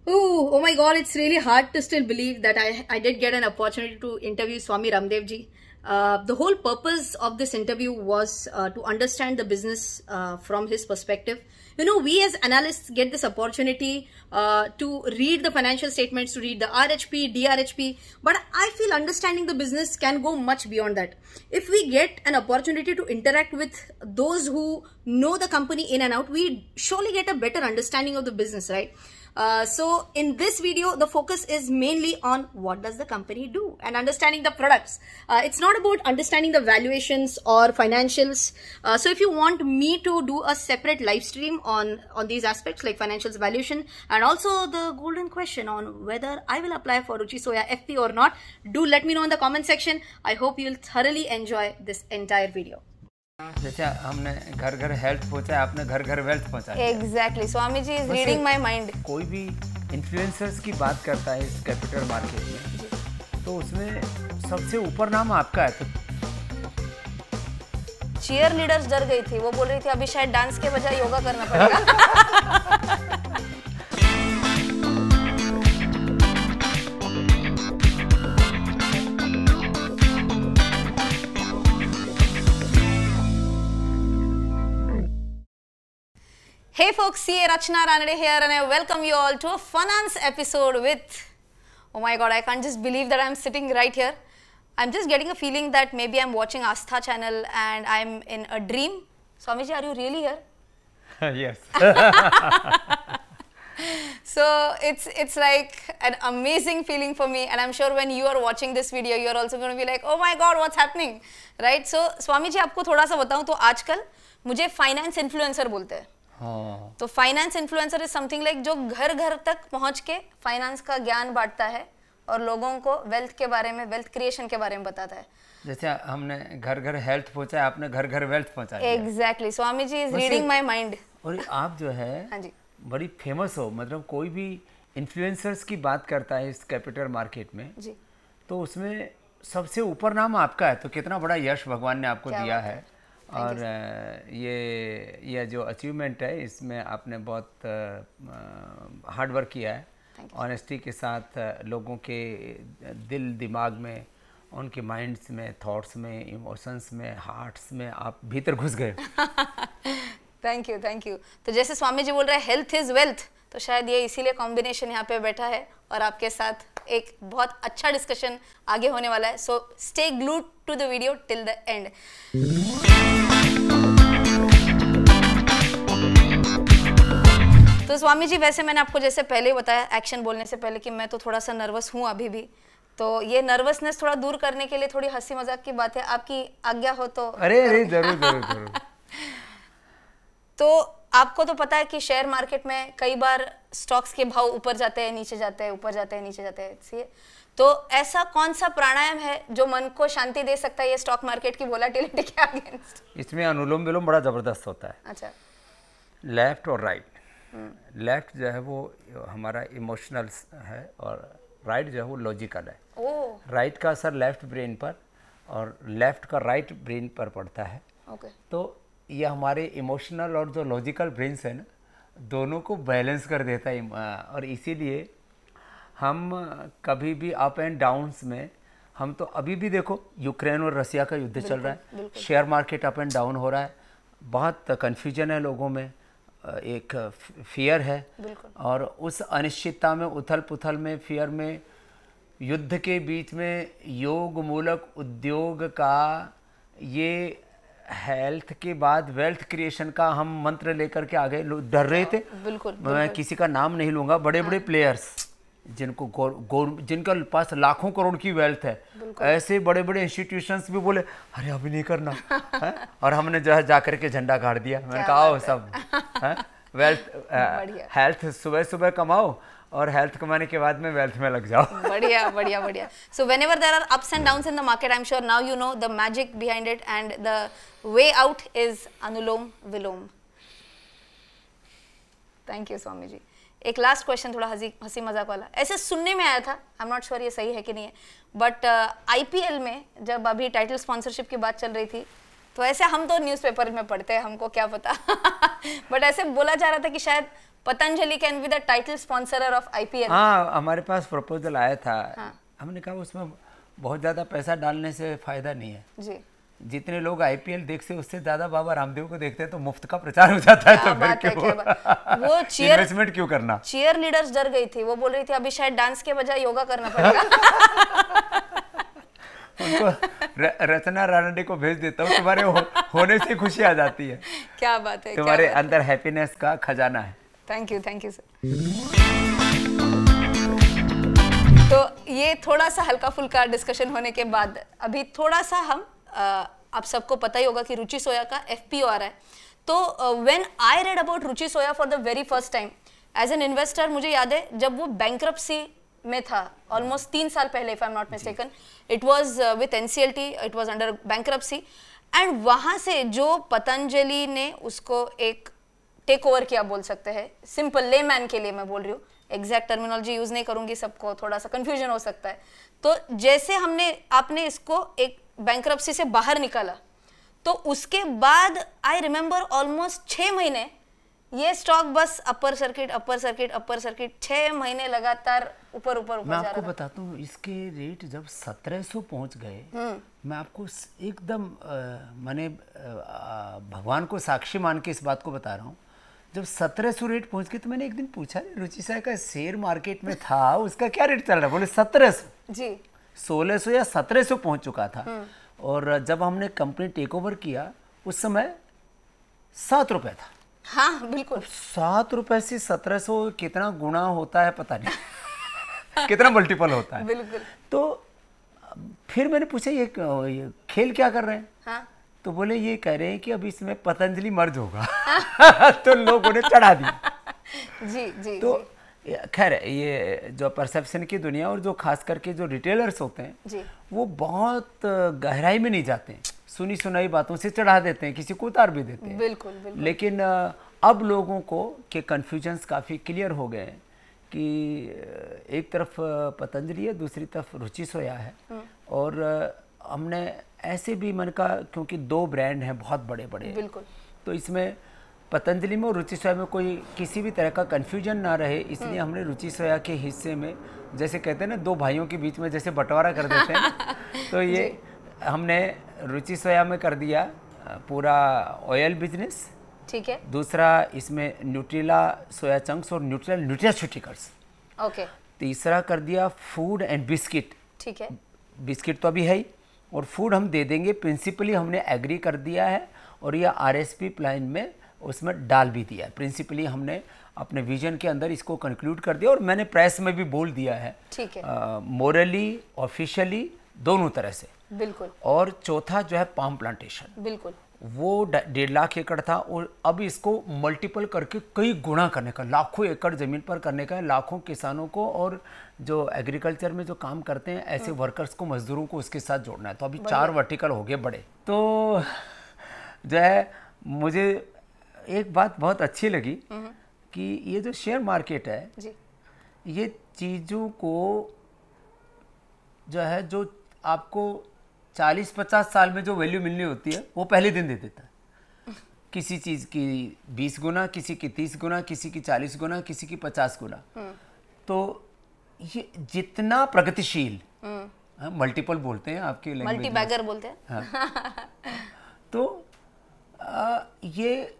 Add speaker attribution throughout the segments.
Speaker 1: Ooh, oh my God, it's really hard to still believe that I did get an opportunity to interview Swami Ramdev ji. The whole purpose of this interview was to understand the business from his perspective. You know, we as analysts get this opportunity to read the financial statements, to read the RHP, DRHP, but I feel understanding the business can go much beyond that. If we get an opportunity to interact with those who know the company in and out, we surely get a better understanding of the business, right? So in this video, the focus is mainly on what does the company do and understanding the products. It's not about understanding the valuations or financials. So if you want me to do a separate live stream on these aspects like financials, valuation, and also the golden question on whether I will apply for Ruchi Soya FP or not, do let me know in the comment section. I hope you will thoroughly enjoy this entire video.
Speaker 2: जैसे हमने घर घर health पहुंचाया, आपने घर घर wealth पहुंचाया।
Speaker 3: Exactly, Swami ji is reading my mind.
Speaker 2: कोई भी इन्फ्लुएंसर्स की बात करता है इस कैपिटल मार्केट में, तो उसमें सबसे ऊपर नाम आपका है। तो
Speaker 3: चीयर लीडर्स डर गई थी, वो बोल रही थी अभी शायद डांस के बजाय योगा करना पड़ेगा। Hey folks, CA Rachna Ranade here and I welcome you all to a finance episode with, oh my god, I can't just believe that I'm sitting right here. I'm just getting a feeling that maybe I'm watching Astha channel and I'm in a dream. Swamiji, are you really here?
Speaker 2: Yes.
Speaker 3: So it's like an amazing feeling for me, and I'm sure when you are watching this video, you're also going to be like, oh my god, what's happening, right? So Swamiji, आपको थोड़ा सा बताऊं तो आजकल मुझे finance influencer बोलते हैं।
Speaker 2: हाँ।
Speaker 3: तो finance influencer is something like जो घर घर तक पहुंच के फाइनेंस का ज्ञान बांटता है और लोगों को वेल्थ के बारे में, वेल्थ क्रिएशन के बारे में बताता है।
Speaker 2: जैसे हमने घर घर हेल्थ पहुंचाया, आपने घर घर वेल्थ पहुंचाया।
Speaker 3: Exactly, Swami ji is reading my mind.
Speaker 2: और आप जो है,
Speaker 3: हाँ जी,
Speaker 2: बड़ी फेमस हो, मतलब कोई भी इन्फ्लुएंसर्स की बात करता है इस कैपिटल मार्केट में जी, तो उसमें सबसे ऊपर नाम आपका है। तो कितना बड़ा यश भगवान ने आपको दिया है। और ये जो अचीवमेंट है, इसमें आपने बहुत हार्ड वर्क किया है, ऑनेस्टी के साथ लोगों के दिल दिमाग में, उनके माइंड्स में, थॉट्स में, इमोशंस में, हार्ट्स में आप भीतर घुस गए।
Speaker 3: Thank you, thank you. तो जैसे स्वामी जी बोल रहे हैं हेल्थ इज वेल्थ, तो शायद ये इसीलिए कॉम्बिनेशन यहाँ पे बैठा है और आपके साथ एक बहुत अच्छा डिस्कशन आगे होने वाला है। So stay glued to the video till the end. तो स्वामी जी, वैसे मैंने आपको जैसे पहले ही बताया एक्शन बोलने से पहले कि मैं तो थोड़ा सा नर्वस हूँ अभी भी, तो ये नर्वसनेस थोड़ा दूर करने के लिए थोड़ी हंसी मजाक की बात है, आपकी आज्ञा हो तो।
Speaker 2: अरे जरूर जरूर जरूर।
Speaker 3: तो आपको तो पता है कि शेयर मार्केट में कई बार स्टॉक्स के भाव ऊपर जाते हैं, नीचे जाते हैं, ऊपर जाते हैं, नीचे जाते हैं। तो ऐसा कौन सा प्राणायाम है जो मन को शांति दे सकता है ये स्टॉक मार्केट की वोलेटिलिटी के अगेंस्ट?
Speaker 2: इसमें अनुलोम विलोम बड़ा जबरदस्त होता है।
Speaker 3: अच्छा।
Speaker 2: लेफ्ट और राइट। लेफ्ट जो है वो हमारा इमोशनल है और राइट जो है वो लॉजिकल है। राइट का असर लेफ्ट ब्रेन पर और लेफ्ट का राइट ब्रेन पर पड़ता है। तो ये हमारे इमोशनल और जो लॉजिकल ब्रेन्स है ना, दोनों को बैलेंस कर देता है। और इसीलिए हम कभी भी अप एंड डाउन्स में, हम तो अभी भी देखो यूक्रेन और रसिया का युद्ध चल रहा है, share market up and down हो रहा है, बहुत कन्फ्यूजन है लोगों में, एक फियर है, और उस अनिश्चितता में, उथल पुथल में, फियर में, युद्ध के बीच में योग मूलक उद्योग का ये हेल्थ के बाद वेल्थ क्रिएशन का हम मंत्र लेकर के आगे डर रहे थे। मैं किसी का नाम नहीं लूँगा, बड़े बड़े प्लेयर्स जिनको जिनका पास लाखों करोड़ की वेल्थ है, ऐसे बड़े बड़े इंस्टीट्यूशंस भी बोले अरे अभी नहीं करना है? और हमने जो है जाकर के झंडा गाड़ दिया। मैंने कहा आओ सब वेल्थ हेल्थ सुबह सुबह कमाओ और हेल्थ कमाने के बाद में वेल्थ में लग जाओ।
Speaker 3: बढ़िया बढ़िया बढ़िया। So whenever there are ups and downs in the market, I am sure now you know the magic behind it and the way out is anulom vilom. Thank you Swami ji. एक लास्ट क्वेश्चन, थोड़ा हंसी मजाक वाला, ऐसे सुनने में आया था, आई एम नॉट श्योर ये सही है कि नहीं है, बट आईपीएल में जब अभी टाइटल स्पॉन्सरशिप की बात चल रही थी, तो ऐसे हम तो न्यूज़पेपर में पढ़ते हैं, हमको क्या पता बट ऐसे बोला जा रहा था कि शायद Patanjali can be the title sponsor of IPL।
Speaker 2: हाँ, हमारे पास प्रपोजल आया था। हमने कहा उसमें बहुत ज़्यादा पैसा डालने से फायदा नहीं है जी। जितने लोग IPL देखते हैं उससे ज्यादा बाबा रामदेव को देखते हैं, तो मुफ्त का प्रचार हो जाता है। तो फिर क्यों वो इन्वेस्टमेंट क्यों करना।
Speaker 3: चीयर लीडर्स डर गई थी, वो बोल रही थी अभी शायद डांस के बजाय योगा करना पड़ेगा।
Speaker 2: उनको रचना रानडे को भेज देता हूँ, तुम्हारे होने से खुशी आ जाती है।
Speaker 3: क्या बात है,
Speaker 2: तुम्हारे अंदर हैप्पीनेस का खजाना है।
Speaker 3: Thank you sir. तो ये थोड़ा सा हल्का फुल्का डिस्कशन होने के बाद अभी थोड़ा सा हम आप सबको पता ही होगा कि रुचि सोया का FPO आ रहा है। तो when I read about Ruchi Soya for the very first time as an investor, मुझे याद है जब वो बैंक्रप्सी में था ऑलमोस्ट 3 साल पहले, if I am not mistaken, it was with NCLT, it was under bankruptcy, and वहां से जो पतंजलि ने उसको एक टेक ओवर किया बोल सकते हैं, सिंपल लेमैन के लिए मैं बोल रही हूँ, एग्जैक्ट टर्मिनोलॉजी यूज नहीं करूंगी, सबको थोड़ा सा कंफ्यूजन हो सकता है। तो जैसे आपने इसको एक बैंक्रप्सी से बाहर निकाला, तो उसके बाद आई रिमेंबर ऑलमोस्ट 6 महीने ये स्टॉक बस अपर सर्किट 6 महीने लगातार ऊपर जा रहा था।
Speaker 2: मैं आपको बताता हूँ इसके रेट जब 1700 पहुंच गए, मैं आपको एकदम मैंने भगवान को साक्षी मान के इस बात को बता रहा हूँ, जब 1700 रेट पहुंच गए तो मैंने एक दिन पूछा रुचि साहब का शेयर मार्केट में था उसका क्या रेट चल रहा है, बोले 1700 जी, 1600 या 1700 पहुंच चुका था। और जब हमने कंपनी टेक ओवर किया उस समय 7 रुपए था।
Speaker 3: हाँ बिल्कुल,
Speaker 2: 7 रुपए से 1700 कितना गुना होता है पता नहीं कितना मल्टीपल होता है।
Speaker 3: बिल्कुल।
Speaker 2: तो फिर मैंने पूछा ये खेल क्या कर रहे हैं।
Speaker 3: हाँ?
Speaker 2: तो बोले ये कह रहे हैं कि अब इसमें पतंजलि मर्ज होगा। तो लोगों ने चढ़ा दिया।
Speaker 3: जी।
Speaker 2: तो खैर ये जो परसेप्शन की दुनिया और जो खास करके जो रिटेलर्स होते हैं
Speaker 3: जी, वो
Speaker 2: बहुत गहराई में नहीं जाते हैं, सुनी सुनाई बातों से चढ़ा देते हैं, किसी को उतार भी देते हैं।
Speaker 3: बिल्कुल।
Speaker 2: लेकिन अब लोगों को के कन्फ्यूजन्स काफ़ी क्लियर हो गए हैं कि एक तरफ पतंजलि है, दूसरी तरफ रुचि सोया है। और हमने ऐसे भी मन का, क्योंकि 2 ब्रांड हैं बहुत बड़े बड़े,
Speaker 3: बिल्कुल,
Speaker 2: तो इसमें पतंजलि में और रुचि सोया में कोई किसी भी तरह का कन्फ्यूजन ना रहे, इसलिए हमने रुचि सोया के हिस्से में, जैसे कहते हैं ना 2 भाइयों के बीच में जैसे बंटवारा कर देते हैं तो ये हमने रुचि सोया में कर दिया पूरा ऑयल बिजनेस।
Speaker 3: ठीक है।
Speaker 2: दूसरा इसमें न्यूट्रिला सोया चंक्स और न्यूट्रास्यूटिकल्स।
Speaker 3: ओके।
Speaker 2: तीसरा कर दिया फूड एंड बिस्किट।
Speaker 3: ठीक है।
Speaker 2: बिस्किट तो अभी है ही, और फूड हम दे देंगे। प्रिंसिपली हमने एग्री कर दिया है और यह RSP प्लान में उसमें डाल भी दिया है। प्रिंसिपली हमने अपने विजन के अंदर इसको कंक्लूड कर दिया और मैंने प्रेस में भी बोल दिया है।
Speaker 3: ठीक है।
Speaker 2: मोरली ऑफिशियली दोनों तरह से।
Speaker 3: बिल्कुल।
Speaker 2: और चौथा जो है पाम प्लांटेशन,
Speaker 3: बिल्कुल,
Speaker 2: वो 1.5 लाख एकड़ था और अब इसको मल्टीपल करके कई गुना करने का, लाखों एकड़ ज़मीन पर करने का है। लाखों किसानों को और जो एग्रीकल्चर में जो काम करते हैं ऐसे वर्कर्स को, मजदूरों को उसके साथ जोड़ना है। तो अभी 4 वर्टिकल हो गए बड़े। तो जो है मुझे एक बात बहुत अच्छी लगी कि ये जो शेयर मार्केट है
Speaker 3: जी,
Speaker 2: ये चीज़ों को जो है, जो आपको 40-50 साल में जो वैल्यू मिलनी होती है वो पहले दिन दे देता है। किसी चीज़ की 20 गुना, किसी की 30 गुना, किसी की 40 गुना, किसी की 50 गुना। तो ये जितना प्रगतिशील, मल्टीपल बोलते हैं आपके लैंग्वेज में,
Speaker 3: मल्टीबैगर बोलते हैं।
Speaker 2: हाँ। तो ये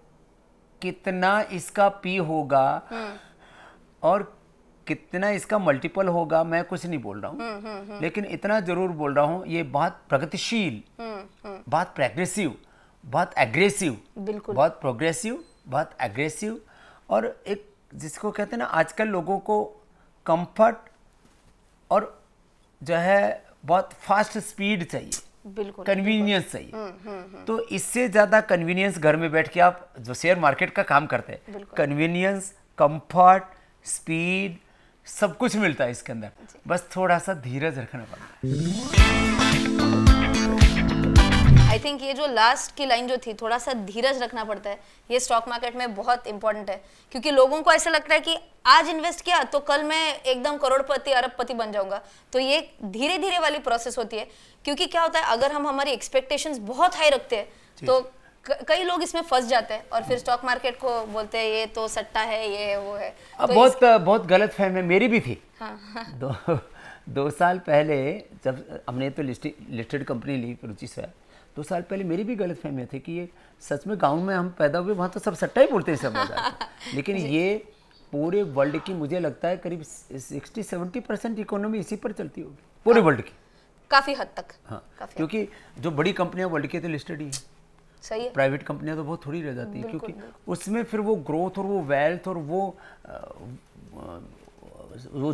Speaker 2: कितना इसका P होगा और कितना इसका मल्टीपल होगा मैं कुछ नहीं बोल रहा हूँ, लेकिन इतना जरूर बोल रहा हूँ ये बहुत प्रगतिशील, बहुत प्रोग्रेसिव, बहुत एग्रेसिव,
Speaker 3: बिल्कुल,
Speaker 2: बहुत प्रोग्रेसिव, बहुत एग्रेसिव, और एक जिसको कहते हैं ना आजकल लोगों को कंफर्ट और जो है बहुत फास्ट स्पीड चाहिए,
Speaker 3: बिल्कुल,
Speaker 2: कन्वीनियंस चाहिए। तो इससे ज़्यादा कन्वीनियंस घर में बैठ के आप जो शेयर मार्केट का काम करते हैं, कन्वीनियंस, कंफर्ट, स्पीड, सब कुछ मिलता है इसके अंदर। बस थोड़ा सा धीरज रखना पड़ता है।
Speaker 3: आई थिंक ये जो लास्ट की लाइन जो थी, थोड़ा सा धीरज रखना पड़ता है, ये स्टॉक मार्केट में बहुत इंपॉर्टेंट है। क्योंकि लोगों को ऐसा लगता है कि आज इन्वेस्ट किया तो कल मैं एकदम करोड़पति अरबपति बन जाऊंगा। तो ये धीरे धीरे वाली प्रोसेस होती है। क्योंकि क्या होता है, अगर हम हमारी एक्सपेक्टेशंस बहुत हाई रखते हैं तो कई लोग इसमें फंस जाते हैं और फिर स्टॉक मार्केट को बोलते हैं ये तो सट्टा है, ये है, वो है।
Speaker 2: अब बहुत गलत फहमी मेरी भी थी। हाँ। 2 साल पहले जब हमने तो लिस्टेड कंपनी ली रुचि सोया, 2 साल पहले मेरी भी गलत फहमियाँ थी कि ये सच में गाँव में हम पैदा हुए वहाँ तो सब सट्टा ही बोलते हैं सब बाजार। लेकिन ये पूरे वर्ल्ड की मुझे लगता है करीब 60-70% इकोनॉमी इसी पर चलती होगी पूरे वर्ल्ड की,
Speaker 3: काफी हद तक।
Speaker 2: हाँ, क्योंकि जो बड़ी कंपनियां वर्ल्ड की तो लिस्टेड ही है,
Speaker 3: सही है।
Speaker 2: प्राइवेट कंपनियां तो बहुत थोड़ी रह जाती है, क्योंकि उसमें फिर वो ग्रोथ और वो वेल्थ और वो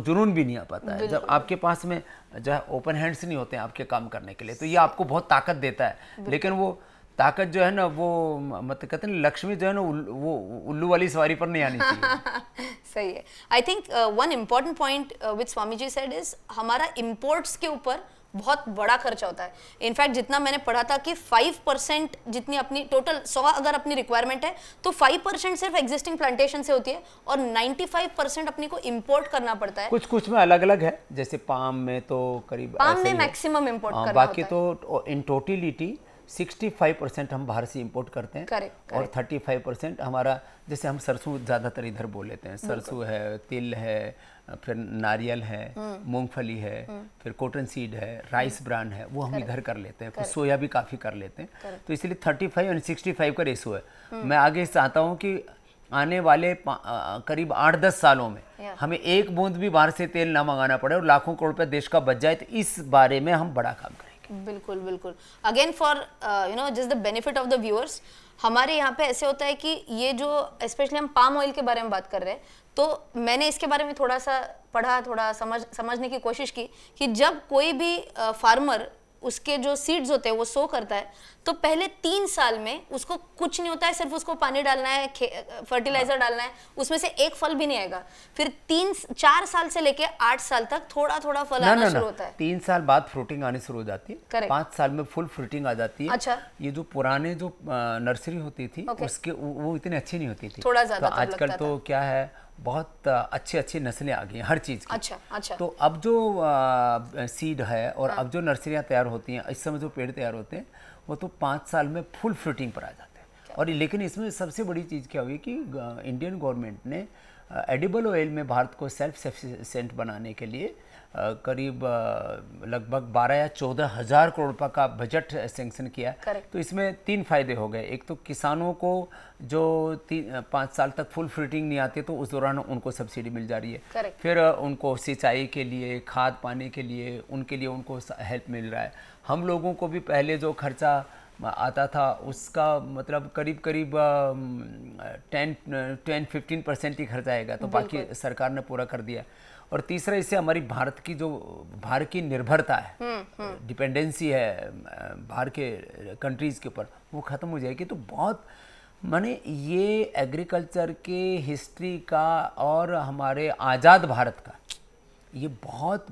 Speaker 2: जुनून भी नहीं आ पाता है जब आपके पास में जो है ओपन हैंड्स नहीं होते हैं आपके काम करने के लिए। तो ये आपको बहुत ताकत देता है, लेकिन वो ताकत जो है ना वो मतलब कहते हैं लक्ष्मी जो है ना वो उल्लू वाली सवारी पर नहीं आनी चाहिए।
Speaker 3: सही है। I think one important point which Swami ji said is हमारा इम्पोर्ट्स के ऊपर बहुत बड़ा खर्चा होता है। इनफैक्ट जितना मैंने पढ़ा था कि 5% जितनी अपनी टोटल 100 अगर अपनी रिक्वायरमेंट है तो 5% सिर्फ एग्जिस्टिंग प्लांटेशन से होती है और 95% अपनी को इंपोर्ट करना पड़ता है।
Speaker 2: कुछ में अलग अलग है, जैसे पाम में तो करीब
Speaker 3: पाम में मैक्सिमम इंपोर्ट करना
Speaker 2: बाकी होता है। तो इन टोटलिटी 65% हम बाहर से इंपोर्ट करते हैं।
Speaker 3: correct.
Speaker 2: और 35% हमारा, जैसे हम सरसों ज़्यादातर इधर बोल लेते हैं, सरसों है, तिल है, फिर नारियल है, मूंगफली है, फिर कॉटन सीड है, राइस ब्रान है, वो हम इधर कर लेते हैं, फिर सोया भी काफ़ी कर लेते हैं। तो इसलिए 35 और 65 का रेशो है। मैं आगे चाहता हूँ कि आने वाले करीब 8-10 सालों में हमें एक बूंद भी बाहर से तेल ना मंगाना पड़े और लाखों करोड़ रुपए देश का बच जाए, तो इस बारे में हम बड़ा काम करें।
Speaker 3: बिल्कुल बिल्कुल। Again for you know just the benefit of the viewers, हमारे यहाँ पे ऐसे होता है कि ये जो स्पेशली हम पाम ऑयल के बारे में बात कर रहे हैं, तो मैंने इसके बारे में थोड़ा सा पढ़ा, थोड़ा समझने की कोशिश की कि जब कोई भी फार्मर उसके जो सीड्स होते हैं वो सो करता है तो पहले 3 साल में उसको कुछ नहीं होता है, सिर्फ उसको पानी डालना है, फर्टिलाइजर डालना है, उसमें से एक फल भी नहीं आएगा। फिर 4 साल से लेके 8 साल तक थोड़ा थोड़ा फल आना शुरू होता है।
Speaker 2: 3 साल बाद फ्रूटिंग आनी शुरू हो जाती है, 5 साल में फुल फ्रूटिंग आ जाती है।
Speaker 3: अच्छा।
Speaker 2: ये जो पुराने जो नर्सरी होती थी उसके वो इतनी अच्छी नहीं होती थी,
Speaker 3: थोड़ा ज्यादा
Speaker 2: तो आजकल तो क्या है बहुत अच्छी नस्लें आ गई हैं हर चीज़ की।
Speaker 3: अच्छा।
Speaker 2: तो अब जो सीड है और अब जो नर्सरियाँ तैयार होती हैं, इस समय जो पेड़ तैयार होते हैं वो तो 5 साल में फुल फ्रूटिंग पर आ जाते हैं। और लेकिन इसमें सबसे बड़ी चीज़ क्या हुई कि इंडियन गवर्नमेंट ने एडिबल ऑयल में भारत को सेल्फ सफिशिएंट बनाने के लिए करीब लगभग 12 या 14 हज़ार करोड़ रुपए का बजट सेंक्शन किया। तो इसमें 3 फायदे हो गए। एक तो किसानों को जो 5 साल तक फुल फ्रूटिंग नहीं आती तो उस दौरान उनको सब्सिडी मिल जा रही है। फिर उनको सिंचाई के लिए, खाद पाने के लिए उनको हेल्प मिल रहा है। हम लोगों को भी पहले जो खर्चा आता था उसका मतलब करीब 10-15% ही खर्चा आएगा, तो बाकी सरकार ने पूरा कर दिया। और तीसरा, इससे हमारी भारत की निर्भरता है, डिपेंडेंसी है बाहर के कंट्रीज़ के ऊपर, वो ख़त्म हो जाएगी। तो बहुत माने ये एग्रीकल्चर के हिस्ट्री का और हमारे आज़ाद भारत का ये बहुत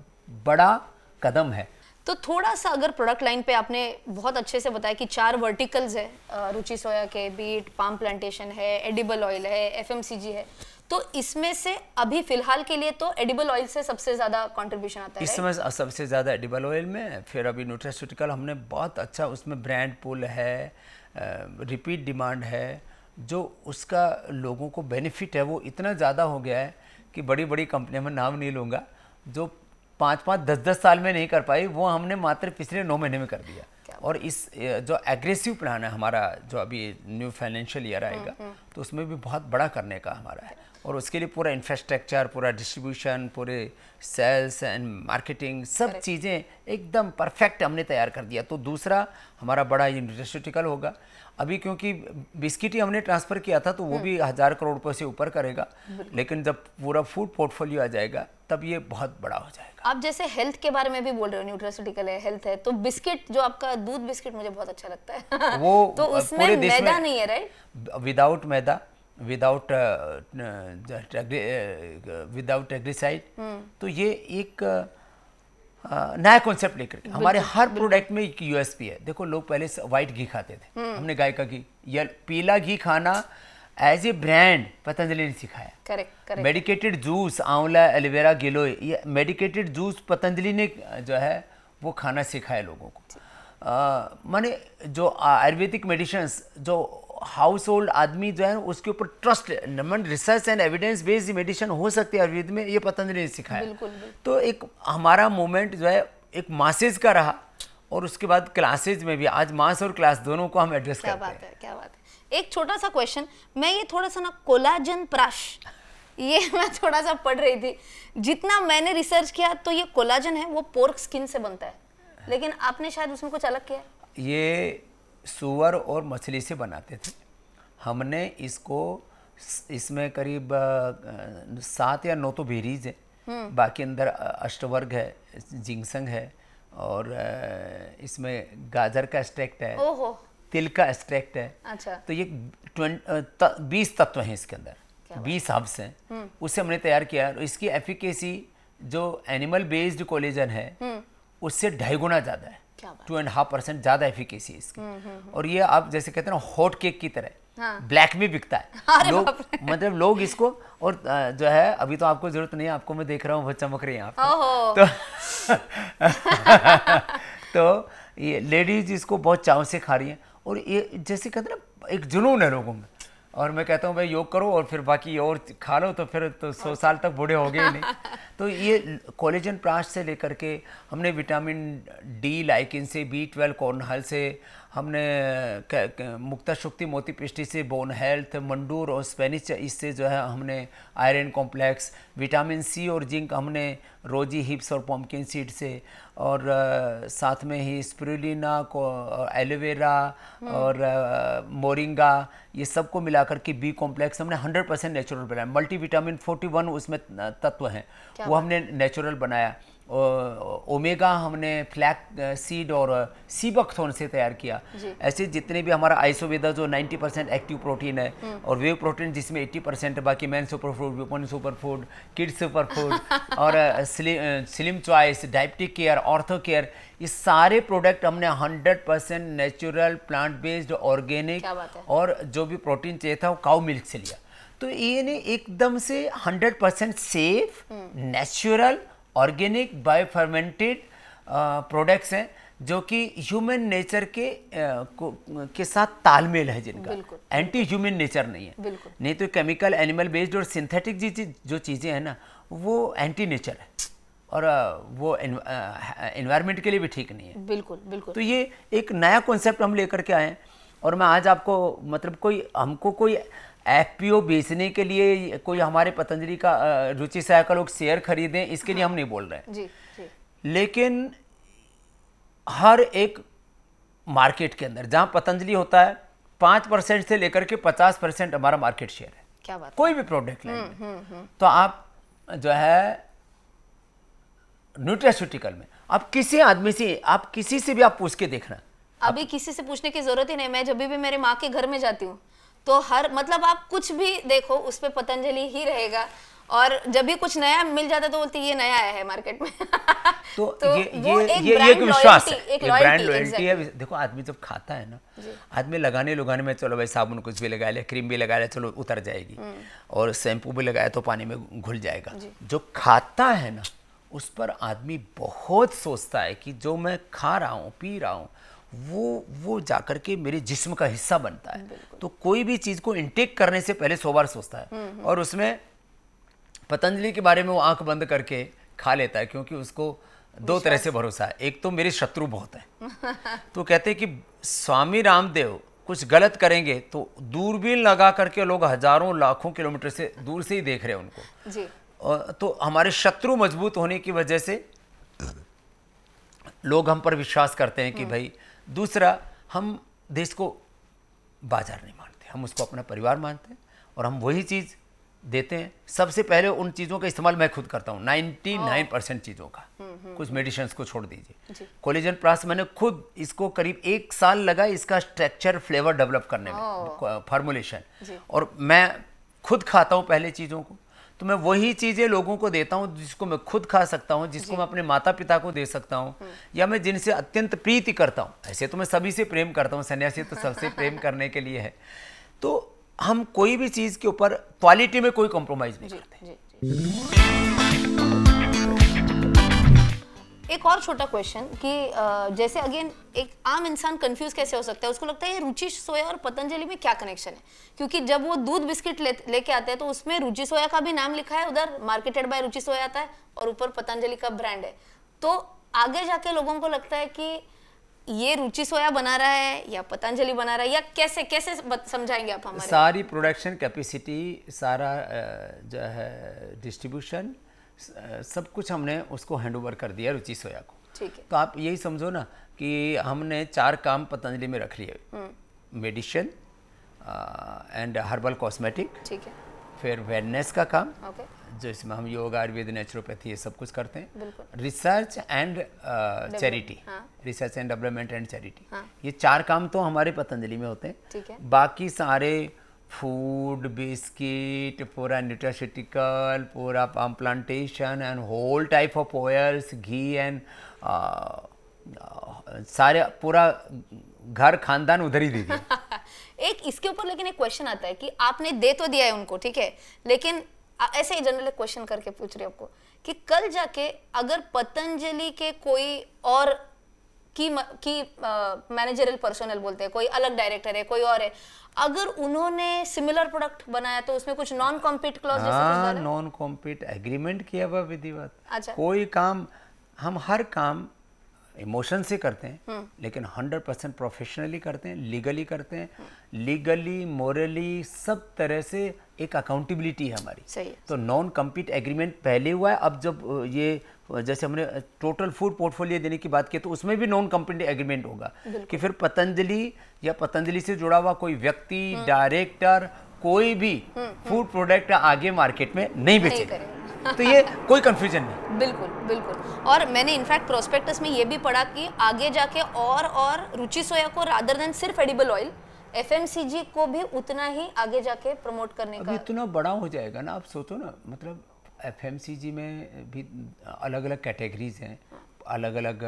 Speaker 2: बड़ा कदम है।
Speaker 3: तो थोड़ा सा अगर प्रोडक्ट लाइन पे आपने बहुत अच्छे से बताया कि 4 वर्टिकल्स है रुचि सोया के, बीट, पाम प्लांटेशन है, एडिबल ऑयल है, एफएमसीजी है, तो इसमें से अभी फिलहाल के लिए तो एडिबल ऑयल से सबसे ज़्यादा कंट्रीब्यूशन आता है।
Speaker 2: इस समय सबसे ज़्यादा एडिबल ऑयल में, फिर अभी न्यूट्रास्यूटिकल हमने बहुत अच्छा, उसमें ब्रांड पुल है, रिपीट डिमांड है, जो उसका लोगों को बेनिफिट है वो इतना ज़्यादा हो गया है कि बड़ी बड़ी कंपनियां, मैं नाम नहीं लूँगा, जो 5-5, 10-10 साल में नहीं कर पाई वो हमने मात्र पिछले 9 महीने में कर दिया। और इस जो एग्रेसिव प्लान है हमारा, जो अभी न्यू फाइनेंशियल ईयर आएगा तो उसमें भी बहुत बड़ा करने का हमारा है। और उसके लिए पूरा इंफ्रास्ट्रक्चर, पूरा डिस्ट्रीब्यूशन, पूरे सेल्स एंड मार्केटिंग, सब चीज़ें एकदम परफेक्ट हमने तैयार कर दिया। तो दूसरा हमारा बड़ा यूनिवर्सिटिकल होगा। अभी क्योंकि बिस्किट ही हमने ट्रांसफ़र किया था तो वो भी 1000 करोड़ रुपये से ऊपर करेगा, लेकिन जब पूरा फूड पोर्टफोलियो आ जाएगा तब ये बहुत बड़ा हो जाएगा।
Speaker 3: आप जैसे हेल्थ के बारे में भी बोल रहे हो, न्यूट्रास्यूटिकल है, हेल्थ है, तो बिस्किट जो आपका दूध बिस्किट मुझे बहुत अच्छा लगता है
Speaker 2: वो
Speaker 3: तो उसमें मैदा नहीं है, राइट?
Speaker 2: विदाउट मैदा, विदाउट एग्रीसाइड, तो ये एक नया कॉन्सेप्ट लेकर के हमारे हर प्रोडक्ट में एक यूएसपी है। देखो, लोग पहले व्हाइट घी खाते थे, हमने गाय का घी या पीला घी खाना एज ए ब्रांड पतंजलि ने सिखाया।
Speaker 3: करेक्ट।
Speaker 2: मेडिकेटेड जूस, आंवला, एलोवेरा, गिलोय, ये मेडिकेटेड जूस पतंजलि ने जो है वो खाना सिखाया लोगों को। माने जो आयुर्वेदिक मेडिसिन्स जो हाउस होल्ड आदमी जो है उसके ऊपर trust, research and evidence based medicine हो सकती है आयुर्वेद में, ये पतंजलि ने सिखाया।
Speaker 3: बिल्कुल।
Speaker 2: तो एक हमारा मूवमेंट जो है एक मासेज का रहा, और उसके बाद क्लासेज में भी आज मास और क्लास दोनों को हम एड्रेस करते हैं।
Speaker 3: क्या बात है। एक छोटा सा क्वेश्चन, मैं ये थोड़ा सा ना कोलाजन प्राश, ये मैं थोड़ा सा पढ़ रही थी, जितना मैंने रिसर्च किया तो ये कोलाजन है वो पोर्क स्किन से बनता है, लेकिन आपने शायद उसमें कुछ अलग किया।
Speaker 2: ये सूअर और मछली से बनाते थे, हमने इसको, इसमें करीब 7 या 9 तो बेरीज है, बाकी अंदर अष्टवर्ग है, जिंगसंग है, और इसमें गाजर का एक्सट्रैक्ट है, तिल का एक्सट्रैक्ट है।
Speaker 3: अच्छा।
Speaker 2: तो ये 20 तत्व हैं इसके अंदर, 20 हब्स हैं, उससे हमने तैयार किया। इसकी एफिकेसी जो एनिमल बेस्ड कोलेजन है उससे 2.5 गुना ज़्यादा है, 2.5% ज़्यादा एफिकेसी है इसकी। और ये आप जैसे कहते हैं ना हॉट केक की तरह, ब्लैक में बिकता है। लोग मतलब लोग इसको, और जो है अभी तो आपको जरूरत नहीं है, आपको मैं देख रहा हूँ बहुत चमक रही है आप तो ये लेडीज इसको बहुत चाव से खा रही हैं, और ये जैसे कहते हैं ना एक जुनून है लोगों में, और मैं कहता हूँ भाई योग करो और फिर बाकी और खा लो तो फिर तो 100 साल तक बूढ़े हो गए ही नहीं। तो ये कोलेजन प्राश से लेकर के हमने विटामिन डी लाइकिन से, B12 कॉर्नहल से, हमने मुक्ता शुक्ति मोती पिष्टी से बोन हेल्थ, मंडूर और स्पेनिश इससे जो है हमने आयरन कॉम्प्लेक्स, विटामिन सी और जिंक हमने रोजी हिप्स और पम्पकिन सीड से, और साथ में ही स्पिरुलिना को, एलोवेरा और मोरिंगा, ये सबको मिलाकर के बी कॉम्प्लेक्स हमने 100% नेचुरल बनाया। मल्टीविटामिन 41 उसमें तत्व हैं, वो हमने नेचुरल बनाया। ओमेगा हमने फ्लैक सीड और सीबकथोन से तैयार किया। ऐसे जितने भी हमारा आइसोवेदा जो 90% एक्टिव प्रोटीन है, और वे प्रोटीन जिसमें 80%, बाकी man super food, woman super food, kids super food और slim choice, diabetic care, ortho care, ये सारे प्रोडक्ट हमने 100% नेचुरल, प्लांट बेस्ड, ऑर्गेनिक, और जो भी प्रोटीन चाहिए था वो काउ मिल्क से लिया। तो ये ने एकदम से 100% safe, natural, organic, bio fermented products हैं जो कि ह्यूमन नेचर के साथ तालमेल है, जिनका एंटी ह्यूमन नेचर नहीं है। नहीं तो केमिकल, एनिमल बेस्ड और सिंथेटिक जो चीज़ें हैं ना, वो एंटी नेचर है, और वो एनवायरनमेंट के लिए भी ठीक नहीं है।
Speaker 3: बिल्कुल।
Speaker 2: तो ये एक नया कॉन्सेप्ट हम लेकर के आए हैं, और मैं आज आपको मतलब हमको कोई FPO बेचने के लिए, कोई हमारे पतंजलि का रुचि सहायक का लोग शेयर खरीदें, इसके लिए हम नहीं बोल रहे हैं
Speaker 3: जी।
Speaker 2: लेकिन हर एक मार्केट के अंदर जहां पतंजलि होता है 5% से लेकर के 50% हमारा मार्केट शेयर है।
Speaker 3: क्या बात।
Speaker 2: कोई भी प्रोडक्ट लेंगे तो आप जो है न्यूट्रास्यूटिकल में आप किसी आदमी से, आप किसी से भी आप पूछ के देखना,
Speaker 3: अभी किसी से पूछने की जरूरत ही नहीं। मैं जब भी मेरे माँ के घर में जाती हूँ तो हर मतलब आप कुछ भी देखो उस पे पतंजलि ही रहेगा, और जब भी कुछ नया मिल जाता है तो बोलते ये नया आया है मार्केट में।
Speaker 2: तो ये एक विश्वास है, एक ब्रांड लॉयल्टी है। देखो आदमी जब खाता है ना, आदमी लगाने में चलो भाई साबुन कुछ भी लगा लिया, क्रीम भी लगा लिया, चलो उतर जाएगी, और शैम्पू भी लगाया तो पानी में घुल जाएगा। जो खाता है ना उस पर आदमी बहुत सोचता है कि जो मैं खा रहा हूँ, पी रहा हूँ, वो जाकर के मेरे जिस्म का हिस्सा बनता है। तो कोई भी चीज़ को इनटेक करने से पहले 100 बार सोचता है, और उसमें पतंजलि के बारे में वो आंख बंद करके खा लेता है, क्योंकि उसको 2 तरह से भरोसा है। एक तो मेरे शत्रु बहुत है तो कहते हैं कि स्वामी रामदेव कुछ गलत करेंगे तो दूरबीन लगा करके लोग हजारों लाखों किलोमीटर से दूर से ही देख रहे हैं उनको जी। तो हमारे शत्रु मजबूत होने की वजह से लोग हम पर विश्वास करते हैं कि भाई। दूसरा, हम देश को बाजार नहीं मानते, हम उसको अपना परिवार मानते हैं, और हम वही चीज़ देते हैं। सबसे पहले उन चीज़ों का इस्तेमाल मैं खुद करता हूँ, 99% चीज़ों का। कुछ मेडिसिन्स को छोड़ दीजिए। कोलेजन प्लस मैंने खुद इसको करीब 1 साल लगा इसका स्ट्रक्चर, फ्लेवर डेवलप करने में, फार्मूलेशन, और मैं खुद खाता हूँ पहले चीज़ों को। तो मैं वही चीज़ें लोगों को देता हूँ जिसको मैं खुद खा सकता हूँ, जिसको मैं अपने माता पिता को दे सकता हूँ, या मैं जिनसे अत्यंत प्रीति करता हूँ। ऐसे तो मैं सभी से प्रेम करता हूँ, सन्यासी तो सबसे प्रेम करने के लिए है। तो हम कोई भी चीज़ के ऊपर क्वालिटी में कोई कॉम्प्रोमाइज़ नहीं करते।
Speaker 3: एक एक और छोटा क्वेश्चन कि जैसे अगेन एक आम इंसान कंफ्यूज कैसे हो सकता है, उसको लगता है ये रुचि सोया और पतंजलि में क्या कनेक्शन है, क्योंकि जब वो दूध बिस्किट लेके आते हैं तो उसमें रुचि सोया का भी नाम लिखा है, उधर मार्केटेड बाय रुचि सोया आता है और ऊपर पतंजलि का ब्रांड है। तो आगे जाके लोगों को लगता है कि ये रुचि सोया बना रहा है या पतंजलि बना रहा है, या कैसे कैसे समझाएंगे आप हमारे?
Speaker 2: सारी प्रोडक्शन कैपेसिटी, सारा जो है डिस्ट्रीब्यूशन, सब कुछ हमने उसको हैंडओवर कर दिया रुचि सोया को।
Speaker 3: ठीक है।
Speaker 2: तो आप यही समझो ना कि हमने 4 काम पतंजलि में रख लिए, मेडिसिन एंड हर्बल कॉस्मेटिक,
Speaker 3: ठीक है,
Speaker 2: फिर वेलनेस का काम,
Speaker 3: ओके,
Speaker 2: जो इसमें हम योगा, आयुर्वेद, नेचुरोपैथी ये सब कुछ करते हैं,
Speaker 3: बिल्कुल,
Speaker 2: रिसर्च एंड चैरिटी,
Speaker 3: हाँ,
Speaker 2: research and development and charity,
Speaker 3: हाँ,
Speaker 2: ये 4 काम तो हमारे पतंजलि में होते हैं।
Speaker 3: ठीक है।
Speaker 2: बाकी सारे फूड, बिस्किट, पूरा न्यूट्रास्यूटिकल, पूरा palm plantation and whole type of oils, ghee and सारे पूरा घर खानदान उधर ही दे दिया।
Speaker 3: एक इसके ऊपर लेकिन एक क्वेश्चन आता है कि आपने दे तो दिया है उनको, ठीक है, लेकिन ऐसे ही जनरल क्वेश्चन करके पूछ रही हूँ आपको कि कल जाके अगर पतंजलि के कोई और की मैनेजरियल पर्सनल बोलते हैं, कोई अलग डायरेक्टर है, कोई और है, अगर उन्होंने सिमिलर प्रोडक्ट बनाया तो उसमें कुछ नॉन कॉम्पीट क्लॉज जैसा कुछ डाला है?
Speaker 2: नॉन कॉम्पीट एग्रीमेंट किया हुआ विधिवत।
Speaker 3: अच्छा।
Speaker 2: कोई काम, हम हर काम इमोशन से करते हैं, लेकिन 100% प्रोफेशनली करते हैं, लीगली करते हैं, लीगली, मोरली, सब तरह से एक अकाउंटेबिलिटी है हमारी।
Speaker 3: सही है।
Speaker 2: तो नॉन कम्पीट एग्रीमेंट पहले हुआ है। अब जब ये जैसे हमने टोटल फूड पोर्टफोलियो देने की बात की तो उसमें भी नॉन कम्पीट एग्रीमेंट होगा कि फिर पतंजलि या पतंजलि से जुड़ा हुआ कोई व्यक्ति, डायरेक्टर, कोई भी फूड प्रोडक्ट आगे मार्केट में नहीं बेचेगा। तो ये कोई कंफ्यूजन नहीं।
Speaker 3: बिल्कुल बिल्कुल। और मैंने इनफैक्ट प्रोस्पेक्टस में ये भी पढ़ा कि आगे जाके और रुचि सोया को रादर देन सिर्फ एडिबल ऑयल, एफएमसीजी को भी उतना ही आगे जाके प्रमोट करने का।
Speaker 2: अभी इतना बड़ा हो जाएगा ना, आप सोचो ना, मतलब एफएमसीजी में भी अलग अलग कैटेगरीज हैं, अलग अलग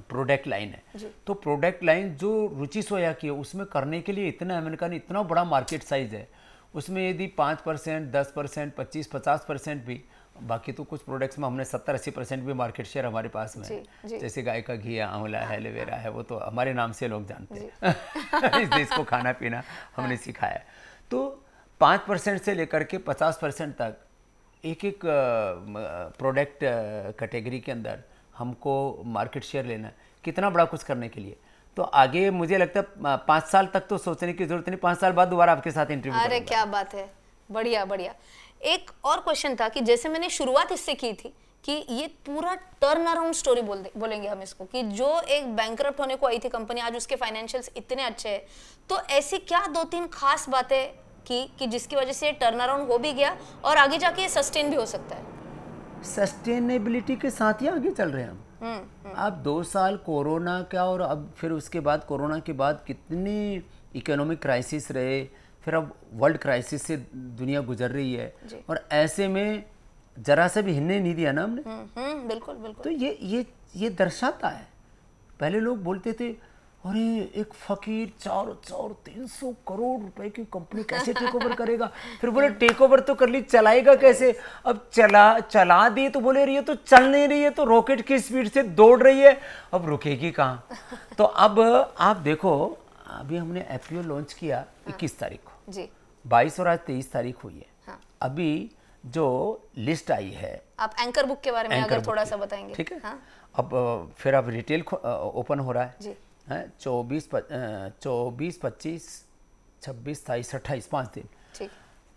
Speaker 2: प्रोडक्ट लाइन है। तो प्रोडक्ट लाइन जो रुचि सोया की है उसमें करने के लिए इतना, मैंने कहा इतना बड़ा मार्केट साइज है, उसमें यदि 5%, 10%, 25-50% भी, बाकी तो कुछ प्रोडक्ट्स में हमने 70-80% भी मार्केट शेयर हमारे पास में है। जैसे गाय का घी है, आंवला है, एलोवेरा है, वो तो हमारे नाम से लोग जानते हैं। इस देश को खाना पीना हमने सिखाया। तो 5% से लेकर के 50% तक एक एक प्रोडक्ट कैटेगरी के अंदर हमको मार्केट शेयर लेना है, कितना बड़ा कुछ करने के लिए। तो आगे मुझे लगता है 5 साल तक तो सोचने की जरूरत नहीं, 5 साल बाद दोबारा आपके साथ इंटरव्यू।
Speaker 3: अरे क्या बात है, बढ़िया बढ़िया। एक और क्वेश्चन था कि जैसे मैंने शुरुआत इससे की थी कि ये पूरा टर्न अराउंड स्टोरी बोलेंगे हम इसको, कि जो एक बैंकरप्ट होने को आई थी कंपनी, आज उसके फाइनेंशियल्स इतने अच्छे हैं। तो ऐसी क्या 2-3 खास बातें कि जिसकी वजह से टर्न अराउंड हो भी गया और आगे जाके ये सस्टेन भी हो सकता है?
Speaker 2: सस्टेनेबिलिटी के साथ ही आगे चल रहे हैं हम। आप 2 साल कोरोना का, और अब फिर उसके बाद कोरोना के बाद कितनी इकोनॉमिक क्राइसिस रहे, फिर अब वर्ल्ड क्राइसिस से दुनिया गुजर रही है, और ऐसे में जरा सा भी हिलने नहीं दिया ना हमने।
Speaker 3: बिल्कुल बिल्कुल।
Speaker 2: तो ये दर्शाता है। पहले लोग बोलते थे अरे एक फकीर 400-300 करोड़ रुपए की कंपनी कैसे टेक ओवर करेगा, फिर बोले टेक ओवर तो कर ली, चलाएगा कैसे? अब चला दी तो बोले रही है तो चल नहीं रही है, तो रॉकेट की स्पीड से दौड़ रही है, अब रुकेगी कहाँ? तो अब आप देखो, अभी हमने एफपीओ लॉन्च किया 21 तारीख को जी, 22 और आज 23 तारीख हुई है। हाँ। अभी जो लिस्ट आई है,
Speaker 3: आप एंकर बुक के बारे में अगर थोड़ा सा बताएंगे।
Speaker 2: ठीक है। हाँ? अब फिर अब रिटेल ओपन हो रहा है जी। 24, 25, 26, 27, 28 5 दिन। ठीक।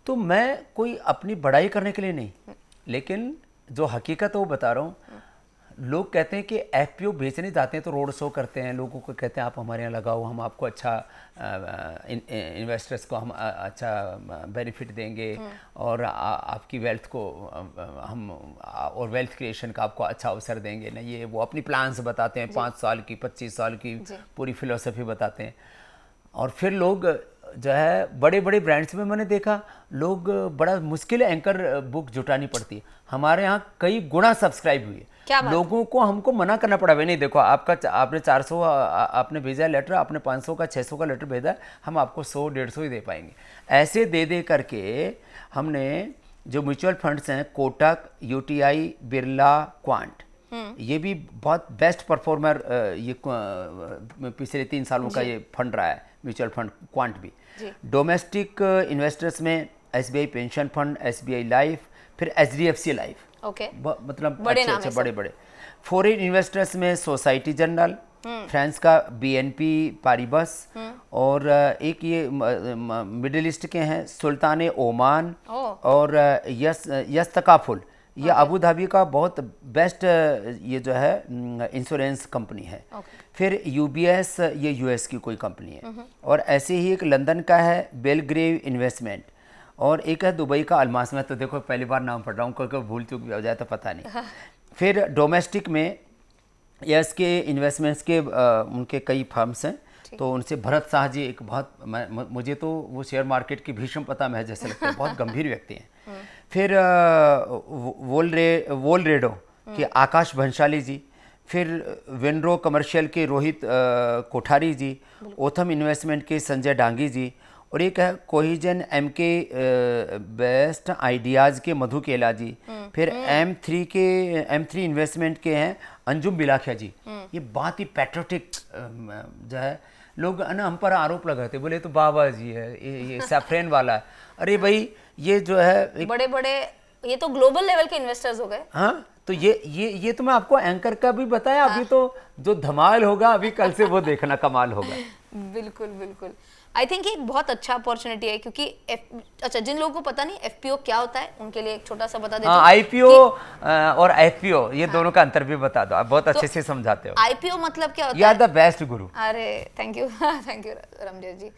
Speaker 2: तो मैं कोई अपनी बड़ाई करने के लिए नहीं, लेकिन जो हकीकत है वो बता रहा हूँ। लोग कहते हैं कि एफपीओ बेचने जाते हैं तो रोड शो करते हैं, लोगों को कहते हैं आप हमारे यहाँ लगाओ, हम आपको अच्छा इन्वेस्टर्स को हम अच्छा बेनिफिट देंगे, और आपकी वेल्थ को हम, और वेल्थ क्रिएशन का आपको अच्छा अवसर देंगे ना, ये वो अपनी प्लान्स बताते हैं, 5 साल की, 25 साल की पूरी फिलोसफी बताते हैं। और फिर लोग जो है बड़े बड़े ब्रांड्स में मैंने देखा, लोग बड़ा मुश्किल एंकर बुक जुटानी पड़ती है। हमारे यहाँ कई गुना सब्सक्राइब हुई है, लोगों को हमको मना करना पड़ा। नहीं देखो, आपने 400 आपने भेजा लेटर, आपने 500 का 600 का लेटर भेजा, हम आपको 100-150 ही दे पाएंगे। ऐसे दे करके हमने जो म्यूचुअल फंड्स हैं, कोटक, यूटीआई, बिरला, क्वांट, ये भी बहुत बेस्ट परफॉर्मर ये पिछले 3 सालों का ये फंड रहा है, म्यूचुअल फंड क्वांट भी। डोमेस्टिक इन्वेस्टर्स में SBI pension fund, SBI life, फिर HDFC लाइफ, मतलब अच्छे बड़े। फॉरेन इन्वेस्टर्स में सोसाइटी जनरल, फ्रांस का BNP पारिबस, और एक ये मिडिल ईस्ट के हैं सुल्तान ओमान और यस तकाफुल, ये अबू धाबी का बहुत बेस्ट ये जो है इंश्योरेंस कंपनी है। फिर UBS, ये US की कोई कंपनी है। और ऐसे ही एक लंदन का है बेलग्रेव इन्वेस्टमेंट, और एक है दुबई का अल्मास। में तो देखो पहली बार नाम पढ़ रहा हूँ, कोई भूल चूक भी हो जाए तो पता नहीं। फिर डोमेस्टिक में यस के इन्वेस्टमेंट्स के उनके कई फर्म्स हैं, तो उनसे भरत शाह जी एक बहुत, मुझे तो वो शेयर मार्केट की भीषण पता में है जैसे लगता है, बहुत गंभीर व्यक्ति हैं। फिर वोलरेडो के आकाश भंसाली जी, फिर विनरो कमर्शियल के रोहित कोठारी जी, ओथम इन्वेस्टमेंट के संजय डांगी जी, और एक है कोहिजन MK बेस्ट आइडियाज़ के मधु केला जी, फिर M3 इन्वेस्टमेंट के हैं अंजुम बिलाखिया जी। ये बहुत ही पैट्रियोटिक जो है, लोग ना हम पर आरोप लगाते, बोले तो बाबा जी है, ये सैफरन वाला है। अरे भाई ये जो है
Speaker 3: बड़े ये तो ग्लोबल लेवल के इन्वेस्टर्स हो गए।
Speaker 2: हाँ, तो ये तो मैं आपको एंकर का भी बताया। अभी तो जो धमाल होगा अभी कल से वो देखना कमाल होगा।
Speaker 3: बिल्कुल। आई थिंक ये बहुत अच्छा अपॉर्चुनिटी है, क्योंकि अच्छा, जिन लोगों को पता नहीं FPO क्या होता है उनके लिए एक छोटा सा बता देती हूँ।
Speaker 2: IPO और FPO ये दोनों का अंतर भी बता दो, आप बहुत अच्छे से समझाते हो।
Speaker 3: IPO मतलब क्या होता है?
Speaker 2: यू आर द बेस्ट गुरु।
Speaker 3: अरे थैंक यू रामदेव जी।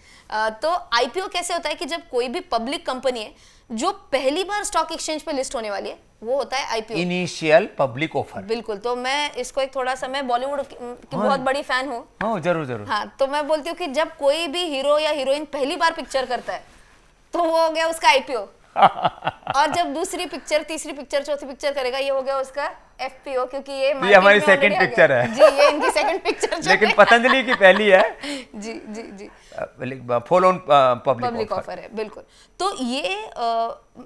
Speaker 3: तो IPO कैसे होता है कि जब कोई भी पब्लिक कंपनी है जो पहली बार स्टॉक एक्सचेंज पे लिस्ट होने वाली है, वो होता है IPO,
Speaker 2: इनिशियल पब्लिक ऑफर।
Speaker 3: बिल्कुल। तो मैं इसको एक थोड़ा सा, मैं बॉलीवुड की बहुत बड़ी फैन हूँ।
Speaker 2: हाँ, जरूर। हाँ,
Speaker 3: तो मैं बोलती हूँ कि जब कोई भी हीरो या हीरोइन पहली बार पिक्चर करता है तो वो हो गया उसका IPO। और जब दूसरी पिक्चर, तीसरी पिक्चर, चौथी पिक्चर करेगा, ये हो गया उसका FPO, क्योंकि ये
Speaker 2: हमारी सेकंड पिक्चर है।
Speaker 3: जी, ये इनकी सेकंड पिक्चर
Speaker 2: लेकिन पतंजलि की पहली है।
Speaker 3: जी।
Speaker 2: फॉलो ऑन पब्लिक
Speaker 3: ऑफर है, बिल्कुल। तो ये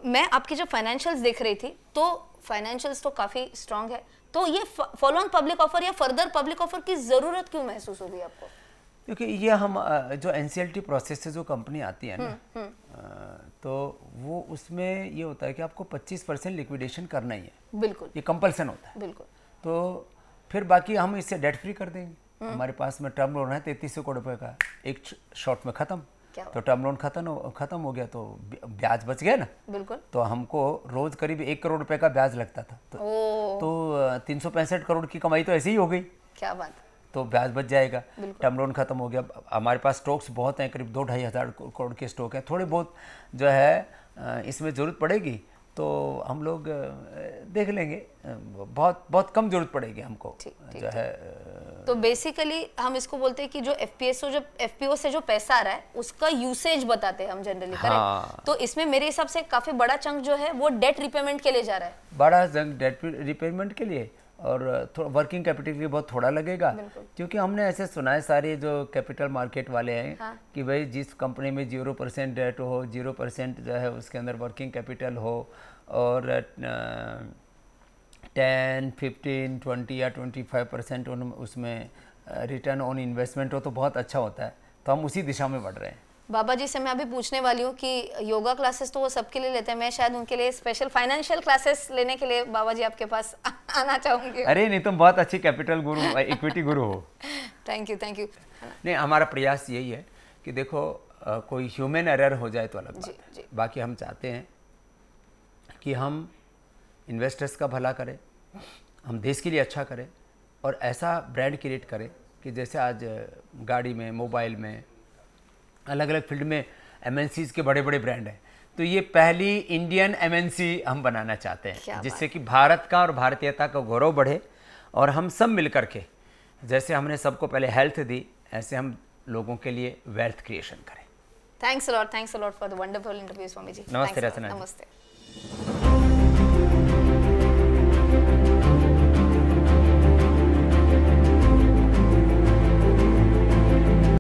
Speaker 3: मैं आपकी जो फाइनेंशियल्स देख रही थी, तो फाइनेंशियल्स तो काफी स्ट्रांग है, तो ये फॉलो ऑन पब्लिक ऑफर या फर्दर पब्लिक ऑफर की जरूरत क्यों महसूस होगी आपको?
Speaker 2: क्योंकि ये हम जो NCLT प्रोसेस से जो कंपनी आती है ना, तो वो उसमें ये होता है कि आपको 25% लिक्विडेशन करना ही है।
Speaker 3: बिल्कुल,
Speaker 2: ये कंपल्सन होता है।
Speaker 3: बिल्कुल।
Speaker 2: तो फिर बाकी हम इससे डेट फ्री कर देंगे। हमारे पास में टर्म लोन है 3300 करोड़ रुपए का, एक शॉट में खत्म। तो टर्म लोन खत्म हो गया तो ब्याज बच गया ना।
Speaker 3: बिल्कुल।
Speaker 2: तो हमको रोज करीब 1 करोड़ रुपए का ब्याज लगता था, तो 365 करोड़ की कमाई तो ऐसे ही हो गई।
Speaker 3: क्या बात।
Speaker 2: तो ब्याज बच जाएगा। टर्म लोन खत्म हो गया। हमारे पास स्टॉक्स बहुत हैं, करीब 2-2.5 हज़ार करोड़ के स्टॉक हैं। थोड़े बहुत जो है इसमें ज़रूरत पड़ेगी तो हम लोग देख लेंगे, बहुत कम जरूरत पड़ेगी हमको जो है।
Speaker 3: तो बेसिकली हम इसको बोलते हैं कि जो FPO से जो पैसा आ रहा है उसका यूसेज बताते हैं हम जनरली। करेक्ट। तो इसमें मेरे हिसाब से काफी बड़ा चंक जो है वो डेट रिपेमेंट के लिए जा रहा है।
Speaker 2: बड़ा चंक डेट रिपेमेंट के लिए, और थोड़ा वर्किंग कैपिटल के लिए बहुत थोड़ा लगेगा, क्योंकि हमने ऐसे सुना है सारे जो कैपिटल मार्केट वाले हैं कि भाई जिस कंपनी में 0% डेट हो, 0% जो है उसके अंदर वर्किंग कैपिटल हो, और 10, 15, 20 या 25% उसमें रिटर्न ऑन इन्वेस्टमेंट हो तो बहुत अच्छा होता है। तो हम उसी दिशा में बढ़ रहे हैं।
Speaker 3: बाबा जी से मैं अभी पूछने वाली हूँ कि योगा क्लासेस तो वो सबके लिए लेते हैं, मैं शायद उनके लिए स्पेशल फाइनेंशियल क्लासेस लेने के लिए बाबा जी आपके पास आना चाहूँगी।
Speaker 2: अरे नहीं, तुम बहुत अच्छी कैपिटल गुरु, इक्विटी गुरु हो।
Speaker 3: Thank you.
Speaker 2: नहीं, हमारा प्रयास यही है कि देखो कोई ह्यूमन एरर हो जाए तो अलग बात है, बाकी हम चाहते हैं कि हम इन्वेस्टर्स का भला करें, हम देश के लिए अच्छा करें, और ऐसा ब्रांड क्रिएट करें कि जैसे आज गाड़ी में, मोबाइल में, अलग अलग फील्ड में MNCs के बड़े बड़े ब्रांड हैं, तो ये पहली इंडियन MNC हम बनाना चाहते हैं, जिससे कि भारत का और भारतीयता का गौरव बढ़े, और हम सब मिलकर के जैसे हमने सबको पहले हेल्थ दी, ऐसे हम लोगों के लिए वेल्थ क्रिएशन करें।
Speaker 3: Thanks a lot for the wonderful interview Swami ji.
Speaker 2: नमस्ते रचना।
Speaker 3: नमस्ते।